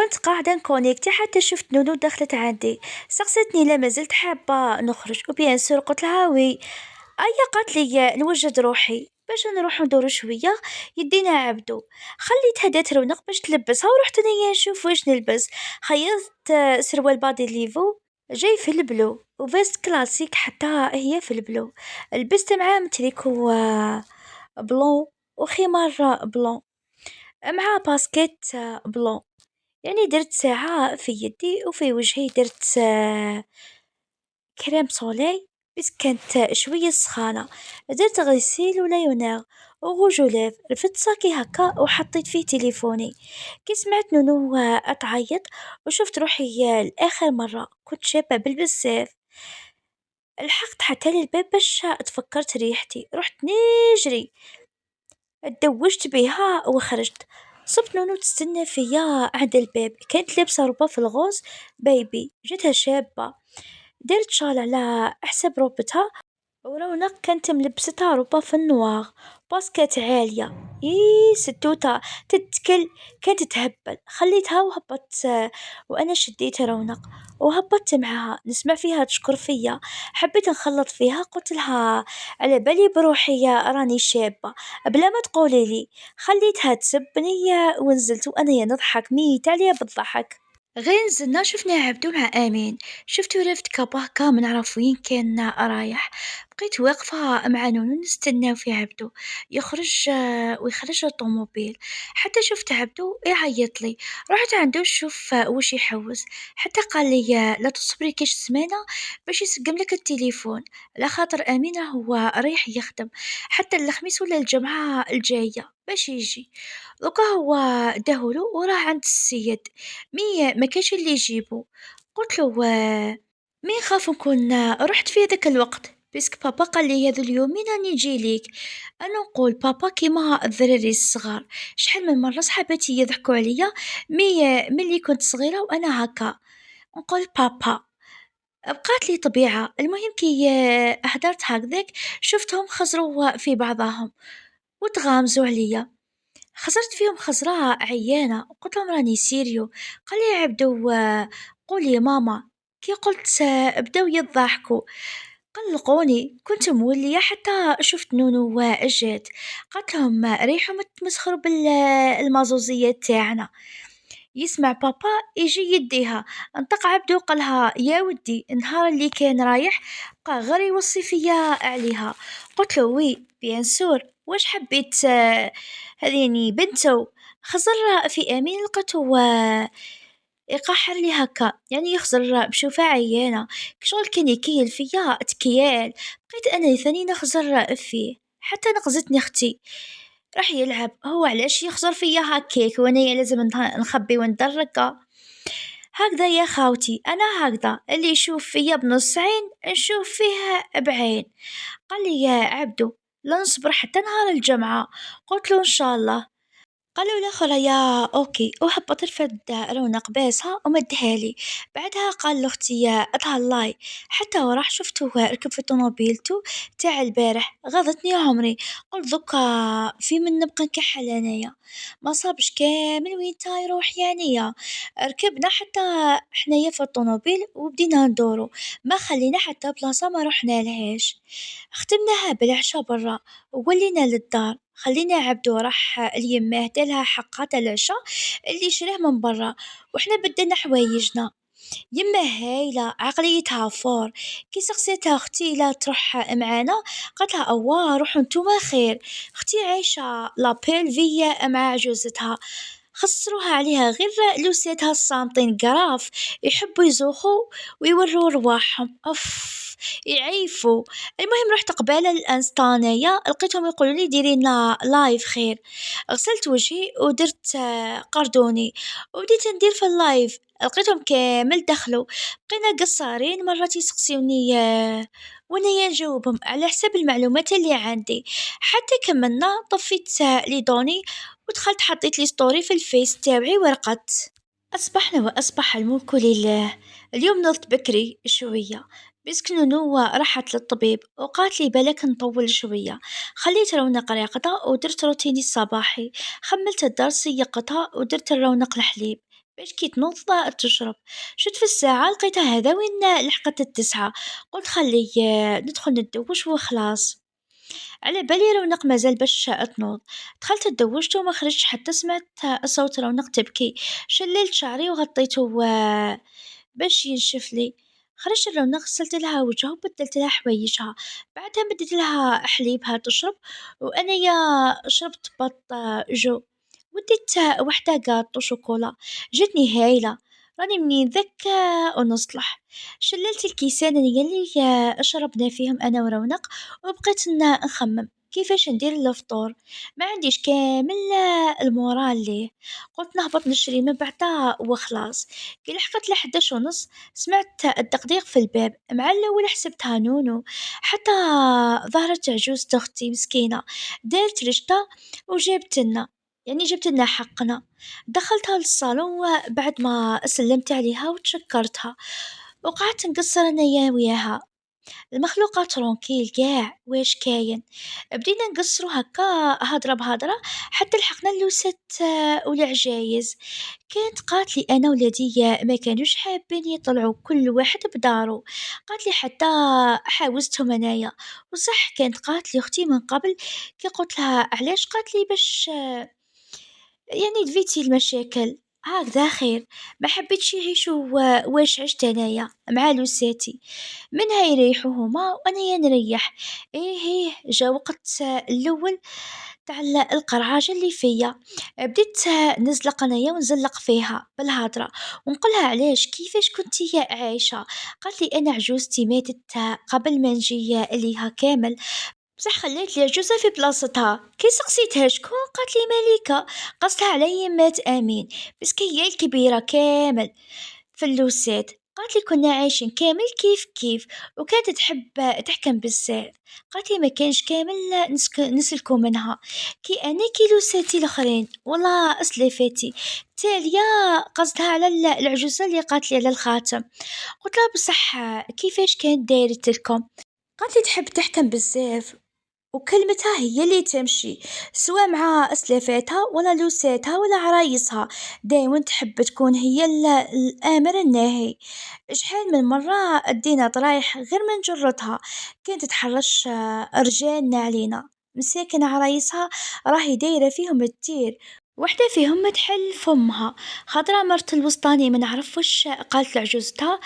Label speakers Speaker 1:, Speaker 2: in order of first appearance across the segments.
Speaker 1: كنت قاعدة نكونيكتي حتى شفت نونو دخلت عندي، سقستني لا ما زلت حابة نخرج وبيان سور قلت لها وي. قالت لي نوجد روحي باش نروح ندور شوية. يدينا عبدو، خليتها دات رونق باش تلبسها ورحت انايا نشوف واش نلبس. خيطت سروال بادي ليفو جاي في البلو وفيست كلاسيك حتى هي في البلو. لبست معاه تريكو بلون وخمار بلون مع باسكيت بلون. يعني درت ساعة في يدي وفي وجهي درت كريم سولاي بس كانت شوية سخانة. درت غسيل وليونير وغوج وليف، رفدت صاكي هكا وحطيت فيه تليفوني. كي سمعت نونو أتعيط وشفت روحي لآخر مرة كنت شابة بالبزاف. لحقت حتى للباب باش تفكرت ريحتي، رحت نجري اتدوجت بيها وخرجت. صبت نونو تستنى فيا عند الباب، كانت لابسة روبا في الغوز بيبي جتها شابة. دارت شال على حسب روبتها، ورونق كانت ملبستها روبا في النوار باسكت عالية. ستوتة تتكل كانت تهبل. خليتها وهبطت وأنا شديت رونق وهبطت معها نسمع فيها تشكر فيا. حبيت نخلط فيها قلت لها على بالي بروحي راني شابة بلا ما تقولي لي. خليتها تسبني ونزلت وأنا نضحك ميت عليها بالضحك. غير نزلنا شفنا عبدو مع امين، شفتو رفد كابا هكا ما نعرف وين كان رايح. بقيت واقفة مع نونو نستناو في عبدو يخرج ويخرج الطوموبيل. حتى شفت عبدو يعيط لي، رحت عنده نشوف وش يحوس. حتى قال لي لا تصبري كاش سمانة باش يسقم لك التليفون، على خاطر امين هو رايح يخدم حتى الخميس ولا الجمعة الجاية باش يجي. دوكا هو دهولو وراه عند السيد مي ما كانش اللي يجيبه. قلت له مين خاف نكون رحت في ذاك الوقت بيسك بابا قال لي هذا اليومين راني نجي ليك. انا نقول بابا كيما الذراري الصغار، شحال من مره صحاباتي يضحكوا عليا ملي كنت صغيره وانا هكا نقول بابا. بقات لي طبيعه. المهم كي هدرت هكذاك شفتهم خزروا في بعضهم وتغامزوا عليا. خسرت فيهم خزرة عيانة وقلت لهم راني سيريو. قال لي عبدو قولي ماما. كي قلت بداو يضحكوا قلقوني. كنت مولية حتى شفت نونو جات قالت لهم ريحوا ما تمسخروا بالمازوزية تاعنا. يسمع بابا يجي يديها انطق عبدو قالها يا ودي النهار اللي كان رايح بقى غير يوصي فيا عليها. قلت له وي بيان سور واش حبيت هذيني بنتو. خزر في امين لقيته يقحر لي هكا يعني يخزر بشوفة عيانة كشغل كان يكيل فيا تكيال. بقيت انا ثاني نخزر فيه حتى نقزتني اختي. راح يلعب هو علاش يخزر فيا هكاك وانا لازم نخبي وندرقه. هكذا يا خاوتي انا هكذا اللي يشوف فيا بنص عين نشوف فيها بعين. قال لي يا عبدو لا نصبر حتى نهار الجمعة. قلت له ان شاء الله. قالوا الآخر يا أوكي وهبط الفد رونق باسها ومدها لي. بعدها قال لأختي اتهلاي حتى وراح شفته ركب في طوموبيلتو تاع البارح. غضتني عمري قلت ذكا في من نبقى نكحل انايا ما صابش كامل وين تا يروح يانيا. ركبنا حتى حنايا في الطوموبيل وبدينا ندورو ما خلينا حتى بلاصة ما رحنا لهاش. ختمناها بالعشاء برا وولينا للدار. خلينا عبدو راح اليماه دالها حقات العشاء اللي شراه من برا وإحنا بدلنا حوايجنا. يما هايلة عقليتها فور. كي سقسيتها اختي لا تروح معانا قالت لها أوا روحوا نتوما خير. اختي عايشة لابيل فيا مع جوزتها خسروها عليها غير لوسيتها الصامتين قراف يحبوا يزوخوا ويوروا رواحهم يعيفوا. المهم رحت قبالة الانستانية لقيتهم يقولوا لي ديري لنا لايف خير. غسلت وجهي ودرت قردوني وبديت ندير في اللايف. لقيتهم كامل دخلوا بقينا قصارين مرات يسقسيوني وانا نجاوبهم على حسب المعلومات اللي عندي. حتى كملنا طفيت لي دوني ودخلت حطيت لي ستوري في الفيس تاوعي ورقدت. أصبحنا وأصبح الملك لله. اليوم نضت بكري شوية بس نونو راحت للطبيب وقالت لي بالك نطول شوية. خليت رونق راقدة ودرت روتيني الصباحي. خملت الدرس يقطها ودرت الرونق الحليب باش كي تنوض تشرب. شفت في الساعة لقيتها هذا وين لحقت التسعة، قلت خلي ندخل ندوش وخلاص. على بالي رونق مازال باش تنوض. دخلت اتدوشت وما خرجتش حتى سمعت صوت رونق تبكي. شللت شعري وغطيته باش ينشف لي. خرجت رونق غسلت لها وجهها وبدلت لها حوايجها، بعدها مديت لها حليبها تشرب، وانا يا شربت بط جو، وديت وحدة قاطو شوكولا. جتني هايلة، راني منين ذكا ونصلح. شللت الكيسان اللي شربنا فيهم انا ورونق، وبقيت نخمم كيفاش ندير الفطور. ما عنديش كامل المورال ليه. قلت نهبط نشري من بعدا وخلاص. كي لحقت لحداش ونص سمعت الدقديق في الباب، مع الأول حسبتها نونو، حتى ظهرت عجوز أختي مسكينة دارت رشدة وجابت لنا، يعني جبت لنا حقنا. دخلتها للصالون بعد ما سلمت عليها وتشكرتها، وقعدت نقصر أنا وياها. المخلوقات ترونكيل قاع واش كاين. بدينا نقصرو هكا هضرة بهضرة حتى لحقنا اللوسات والعجايز. كانت قالت لي انا ولادي ما كانوش حابين يطلعوا كل واحد بدارو، قالت لي حتى حاوزتهم انايا. وصح كانت قالت لي اختي من قبل، كي قلت لها علاش قالت لي باش يعني دفيتي المشاكل. هكذا خير، ما حبيتش يعيشوا واش عشت انايا مع لوساتي، منها يريحوا هما وانا نريح. ايه جا وقت الاول تاع القرعاجة اللي فيا. بديت نزلق انايا ونزلق فيها بالهضرة، ونقولها علاش كيفاش كنتي عايشة. قالت لي انا عجوزتي ماتت قبل ما نجي ليها كامل، بصح خليت لي عجوزة في بلاصتها. كي سقسيتها شكون قالت لي مليكة، قصدها على يمات امين، بس كي هي الكبيرة كامل في اللوسات. قالت لي كنا عايشين كامل كيف كيف، وكانت تحب تحكم بزاف. قالت لي ما كانش كامل نسلكو منها كي انا كي لوساتي الاخرين والله اسلفتي. تاليا قصدها على العجوزة اللي قالت لي على الخاتم. قلت لها بصح كيفاش كانت دايرة لكم؟ قالت لي تحب تحكم بزاف، وكلمتها هي اللي تمشي، سواء مع أسلافاتها ولا لوساتها ولا عرايسها. دايما تحب تكون هي الآمر الناهي. شحال من مرة أدينا طرايح غير من جرتها، كانت تحرش رجالنا علينا. مساكن عرايسها راهي دايرة فيهم التير، وحدة فيهم تحل فمها. خضرا مرت الوسطاني ما نعرف وش قالت لعجوزتها،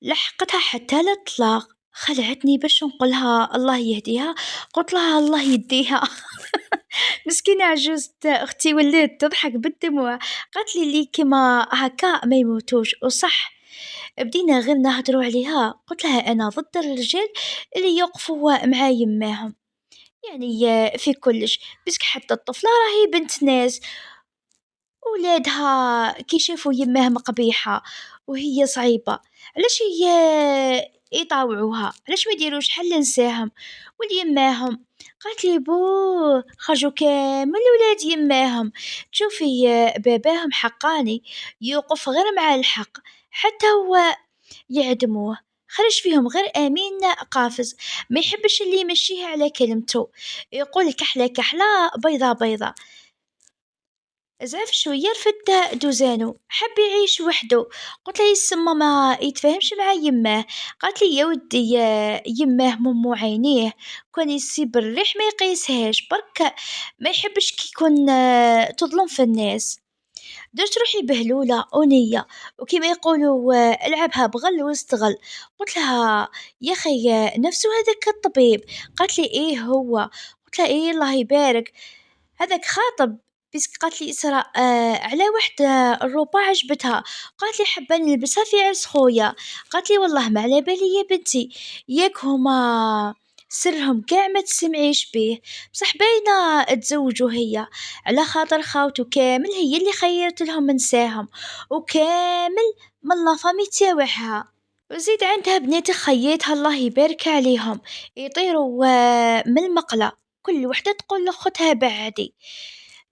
Speaker 1: لحقتها حتى للطلاق. خلعتني باش نقولها الله يهديها، قلت لها الله يديها. مسكينة عجوزة أختي ولات تضحك بالدموع. قالت لي اللي كما هكا ما يموتوش. وصح بدينا غير نهدروا عليها. قلت لها أنا ضد الرجال اللي يوقفوا مع يماهم، يعني في كلش، بس حتى الطفلة راهي بنت ناس، ولادها كي شافوا يماهم قبيحة وهي صعيبة، علاش هي يطاوعوها؟ علاش ما يديروش حل نساهم وليماهم؟ قالت لي بو خرجوا كامل ولاد يماهم. تشوفي باباهم حقاني يوقف غير مع الحق، حتى هو يعدموه. خرج فيهم غير امين قافز، ما يحبش اللي يمشيه على كلمته، يقول كحله كحله بيضه بيضه. زعف شوية رفد دوزانو، حب يعيش وحده. قلت له يسمى ما يتفاهمش مع يماه. قالت لي يا ودي يماه مو عينيه، كون يصيب الريح ما يقيسهاش برك، ما يحبش كي يكون تظلم في الناس. درت روحي بهلولة أنية، وكما يقولوا العبها بغل واستغل. قلت لها يا خي نفسه هذاك الطبيب. قالت لي ايه هو. قلت لها ايه الله يبارك، هذاك خاطب. بس قالت لي إسراء على وحدة الروبا عجبتها، قالت لي حابة نلبسها في عرس خويا. قالت لي والله ما على بالي يا بنتي، ياك هما سرهم قاع ما تسمعيش بيه، بصح باينة تزوجوا هي على خاطر خاوته كامل هي اللي خيرت لهم نساهم، وكامل من لا فامي تاوعها. وزيد عندها بنات خياتها الله يبارك عليهم، يطيروا من المقلة، كل وحدة تقول لأختها بعدي،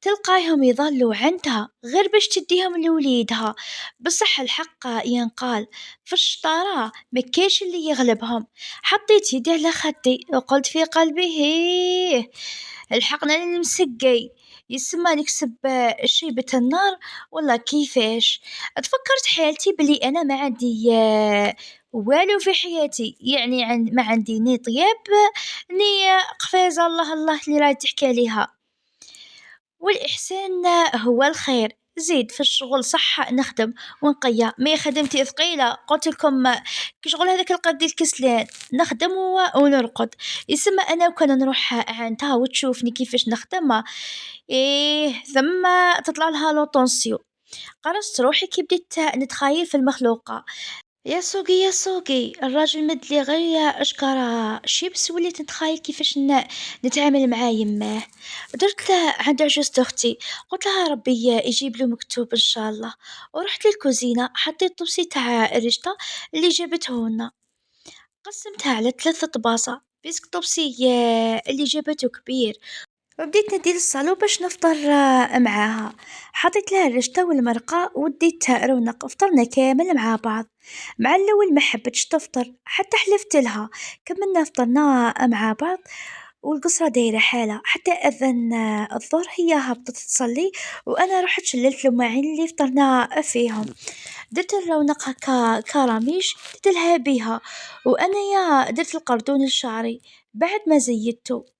Speaker 1: تلقاهم يظلوا عندها غير باش تديهم لوليدها. بصح الحق ينقال في الشطارة مكاش اللي يغلبهم. حطيت يدي على خدي وقلت في قلبي هيه الحقنا للمسقي، يسمى نكسب شيبة النار. والله كيفاش تفكرت حالتي بلي أنا ما عندي والو في حياتي، يعني ما عندي ني طياب ني قفازة، الله الله اللي راهي تحكي عليها. والإحسان هو الخير. زيد في الشغل صح نخدم ونقيا، مي خدمتي ثقيلة قلت لكم كي شغل هذاك القد الكسلان نخدم ونرقد. يسمى أنا وكان نروح عندها وتشوفني كيفاش نخدم، إيه ثم تطلع لها لوطونسيو. قرصت روحي كي بديت نتخيل في المخلوقة. يا سوقي يا سوقي الراجل مدلي غير أشكره شيبس، وليت نتخيل كيفاش نتعامل مع يماه. درت له عند عجوزة أختي، قلت لها ربي يجيب له مكتوب إن شاء الله. ورحت للكوزينة حطيت طبسي تاع الرشطة اللي جابته لنا، قسمتها على 3 طباصة بيسك طبسي اللي جابته كبير. وبديت ندير الصالو باش نفطر معاها. حطيت لها الرشتة والمرقة وديتها رونق، فطرنا كامل مع بعض. مع الأول ما حبتش تفطر حتى حلفت لها، كملنا فطرنا مع بعض. والقصرة دايرة حالة حتى أذن الظهر، هي هبطت تصلي وأنا رحت شللت الماعين اللي فطرنا فيهم. درت الرونق هكا كراميش درت لها بيها، وأنا يا درت القردون الشعري بعد ما زيدته.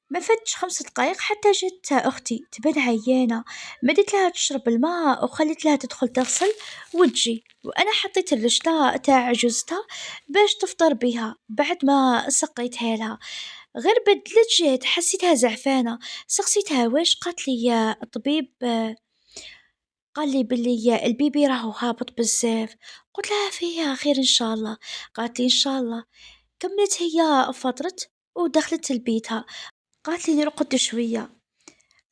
Speaker 1: ما فاتش 5 دقايق حتى جت أختي تبان عيانة، مديت لها تشرب الماء وخليت لها تدخل تغسل وتجي، وأنا حطيت الرشدة تاع عجوزتها باش تفطر بها بعد ما سقيتها لها. غير بدلت جهد حسيتها زعفانة، سقسيتها واش، قالت لي الطبيب قال لي بلي البيبي راهو هابط بزاف. قلت لها فيها خير ان شاء الله. قالت لي ان شاء الله. كملت هي فطرت ودخلت لبيتها، قالت لي نرقد شوية.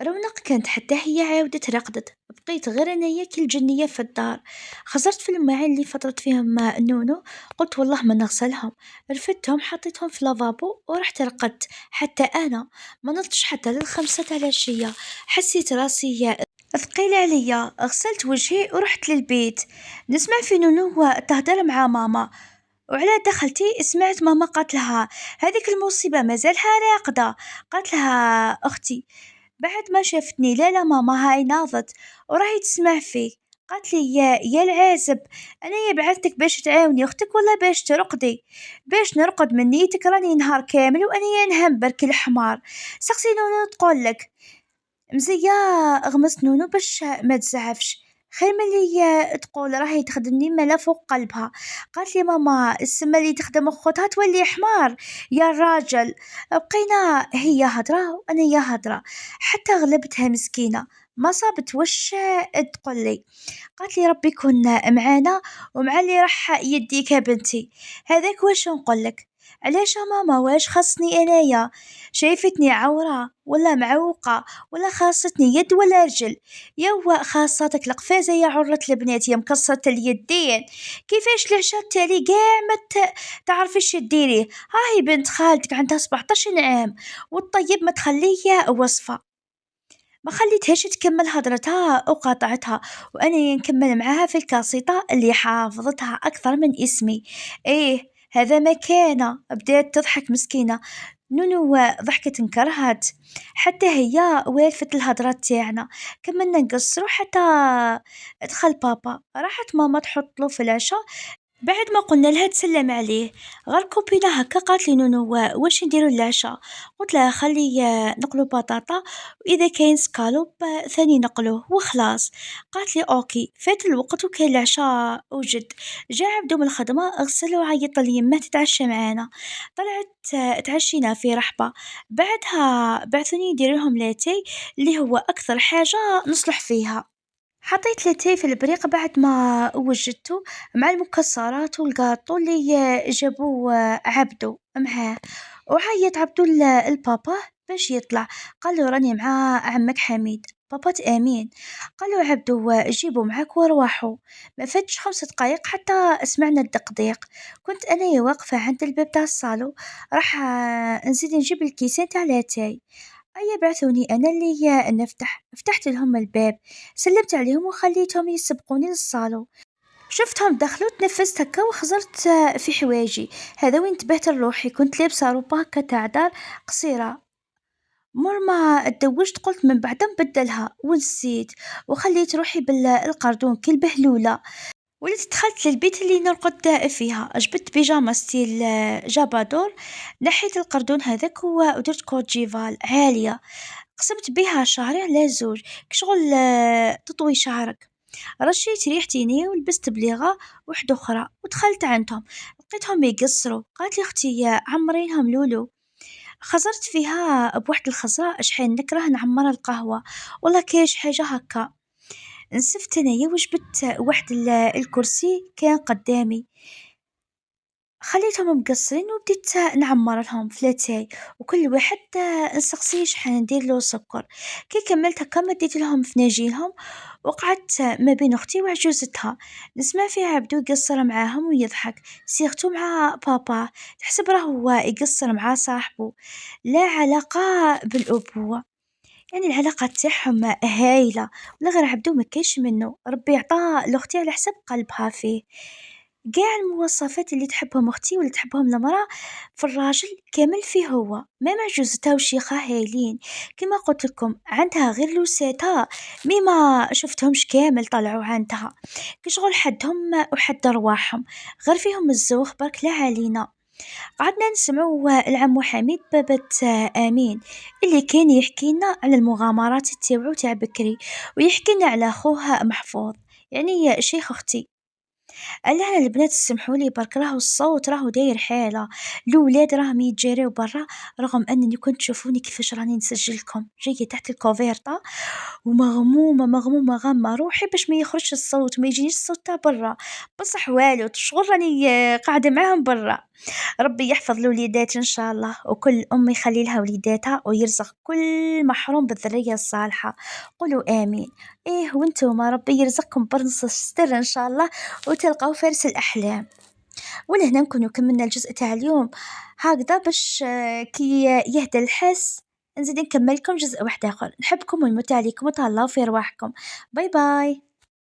Speaker 1: رونق كانت حتى هي عاودت رقدت، بقيت غير انايا كي الجنية في الدار. خزرت في الماعين اللي فطرت فيهم النونو، قلت والله ما نغسلهم، رفدتهم حطيتهم في لافابو ورحت رقدت. حتى انا ما نضتش حتى لل5 تاع العشية، حسيت راسي ثقيل عليا. غسلت وجهي ورحت للبيت، نسمع في نونو تهدر مع ماما. وعلى دخلتي سمعت ماما قالت لها هذيك المصيبة مازالها راقدة. قالت لها أختي بعد ما شافتني لا لا ماما هاي ناضت وراهي تسمع فيك. قالت لي يا العازب، انا يا بعثتك باش تعاوني اختك ولا باش ترقدي؟ باش نرقد من نيتك راني نهار كامل وانا يا نهم برك الحمار. سقسي نونو تقول لك مزيا، غمست نونو باش ما تزعفش. خير ملي تقول راهي تخدمني ملا فوق قلبها. قالت لي ماما السما اللي تخدم اخوتها تولي حمار يا الراجل. بقينا هي هدرة وانا يا هدرة حتى غلبتها مسكينة، ما صابت وش تقول لي. قالت لي ربي يكون معانا ومع اللي راح يديك يا بنتي. هذاك واش نقولك، علاش يا ماما واش خاصني انايا؟ شايفتني عورة ولا معوقة ولا خاصتني يد ولا رجل؟ يوا خاصتك القفازة يا عرة البنات يا مكسرة اليدين. كيفاش العشاء تالي قاع ما تعرفيش ديريه؟ هاي بنت خالتك عندها 17 عام والطيب ما تخليه وصفة. ما خليتهاش تكمل هضرتها وقاطعتها، وانا نكمل معاها في الكاسيطة اللي حافظتها اكثر من اسمي. ايه هذا مكانة. بدات تضحك مسكينة نونو، ضحكت انكرهت. حتى هي والفت الهضرات تاعنا، كملنا نقصرو حتى دخل بابا. راحت ماما تحط له في العشاء بعد ما قلنا لها تسلم عليه. غير كوبينا هكا قالت لي نونو واش نديرو العشاء؟ قلت لها خلي نقلو بطاطا واذا كاين سكالوب ثاني نقلوه وخلاص. قالت لي اوكي. فات الوقت وكان العشاء وجد. جا عبدو من الخدمة غسل وعيط ليمه تتعشى معانا. طلعت تعشينا في رحبة. بعدها بعثوني ندير لهم لاتاي اللي هو اكثر حاجة نصلح فيها. حطيت لاتيه في البريق بعد ما وجدته مع المكسرات والقاطو اللي جابوه عبدو معاه. وعيط عبدو البابا باش يطلع، قال له راني مع عمك حميد. بابا امين. قالوا عبدو جيبوا معاك وارواحوا. ما فاتش 5 دقايق حتى سمعنا الدقديق. كنت انا واقفه عند الباب تاع الصالو، راح نزيد نجيب الكيسين تاع لاتاي. أي بعثوني أنا اللي نفتح. فتحت لهم الباب، سلمت عليهم وخليتهم يسبقوني للصالون. شفتهم دخلوا تنفست هكا وخزرت في حوايجي. هذا وين انتبهت لروحي كنت لابسة روبا هكا تاع دار قصيرة مور ما اتزوجت قلت من بعد نبدلها ونسيت، وخليت روحي بالقردون كل بهلولة. وليت دخلت للبيت اللي نرقد فيها، جبت بيجامة ستيل جابادور، نحيت القردون هذاك ودرت كوت جيفال عالية، قسمت بيها شعري على زوج كشغل تطوي شعرك. رشيت ريحتيني ولبست بليغة وحدة أخرى ودخلت عندهم، لقيتهم يقصروا، قالت لي أختي عمرينهم لولو. خزرت فيها بواحد الخزرة شحال نكره نعمر القهوة، والله كاش حاجة هكا. نسفت انايا وجبت واحد الكرسي كان قدامي، خليتهم مقصرين وبديت نعمر لهم فلاتاي، وكل واحد نسقسيه شحال ندير له سكر. كي كملت هكا مديت لهم فناجيلهم، وقعدت ما بين اختي وعجوزتها نسمع فيها بدو يقصر معاهم ويضحك، سيرتو مع بابا، تحسب راهو يقصر مع صاحبه، لا علاقة بالأبوة. يعني العلاقة تاعهم هايلة، ولا غير عبدو ما كاينش منه، ربي عطاه لاختي على حسب قلبها فيه. قاع المواصفات اللي تحبهم اختي واللي تحبهم المرأة في الراجل كامل فيه هو، ما معجوزتها وشيخة هايلين. كما قلت لكم عندها غير لوساتها، مي ما شفتهمش كامل طلعوا عندها كشغل حدهم وحد رواحهم، غير فيهم الزوخ برك لا علينا. قعدنا نسمعوا العمو حميد بابة آمين اللي كان يحكي لنا على المغامرات تاعو تاع بكري، ويحكي لنا على خوها محفوظ، يعني شيخ اختي. قال لها البنات سمحوا لي برك راهو الصوت راهو داير حالة، الولاد راهم يتجريو برا، رغم انني كنت تشوفوني كيفاش راني نسجلكم جاية تحت الكوفيرتا ومغمومة مغمومة غمة روحي باش ما يخرجش الصوت وما يجينيش الصوت تاع برا، بصح والو شغل راني قاعدة معاهم برا. ربي يحفظ الوليدات إن شاء الله، وكل أم يخلي لها وليداتها ويرزق كل محروم بالذرية الصالحة، قولوا آمين. إيه وانتم ربي يرزقكم برنس الستر إن شاء الله، وتلقوا فارس الأحلام. ولهنا نكونوا كملنا الجزء تاع اليوم هكذا، باش كي يهدى الحس نزيد نكملكم جزء واحد آخر. نحبكم ونموت عليكم وتهلاو في رواحكم. باي باي.